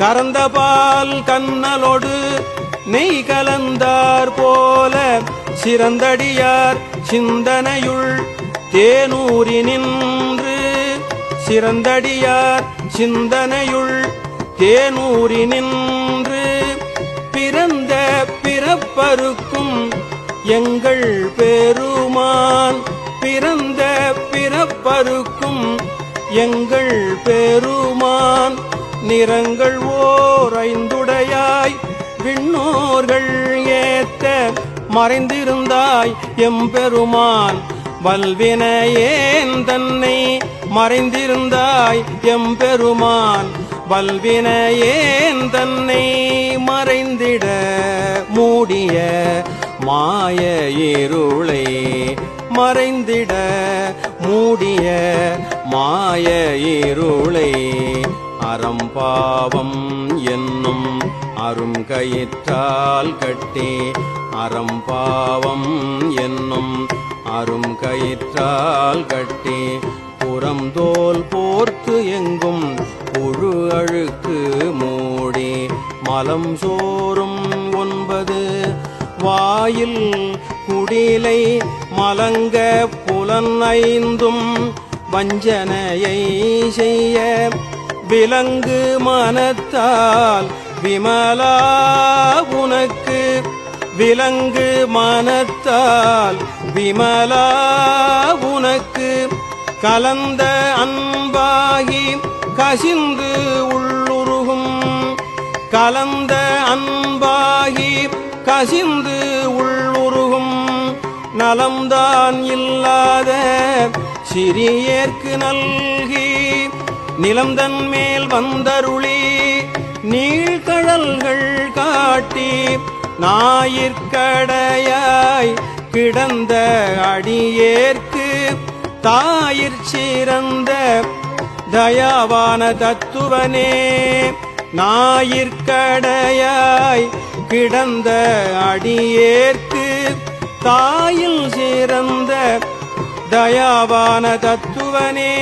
கறந்தபால் கண்ணலோடு நெய் கலந்தார் போல சிறந்தடியார் சிந்தனையுள் தேனூரி நின்று சிறந்தடியார் சிந்தனையுள் தேனூரி நின்று பிறந்த பிறப்பருக்கும் எங்கள் பெருமான் பிறந்த பிறப்பருக்கும் எங்கள் பெருமான் நிறங்கள் ஓர் ஐந்துடையாய் விண்ணோர்கள் ஏத்த மறைந்திருந்தாய் எம்பெருமான் வல்வினையேன் தன்னை மறைந்திருந்தாய் எம்பெருமான் வல்வினையேன் தன்னை மறைந்திட மூடிய மாய இருளை மறைந்திட மூடிய மாய இருளை அறம்பாவம் என்னும் அருங்கயிற்றால் கட்டி அறம்பாவம் என்னும் அருங்கயிற்றால் கட்டி புறம்தோல் போர்த்து எங்கும் புழு அழுக்கு மூடி மலம் சோறும் 9 வாயில் குடிலை மலங்க புலன் 5 வஞ்சனையை செய்ய விலங்கு மனத்தால் விமலா உனக்கு விலங்கு மனத்தால் விமலா உனக்கு கலந்த அன்பாகி கசிந்து உள்ளுருகும் கலந்த அன்பாகி கசிந்து உள்ளுருகும் நலம்தான் இல்லாத சிறியேற்கு நல்கி நிலம்தன் மேல் வந்தருளி நீழ்கழல்கள் காட்டி ஞாயிற்கடையாய் கிடந்த அடியேற்கு தாயிற் சிறந்த தயாவான தத்துவனே ஞாயிற்கடையாய் கிடந்த அடியேற்கு தாயில் சிறந்த தயாவான தத்துவனே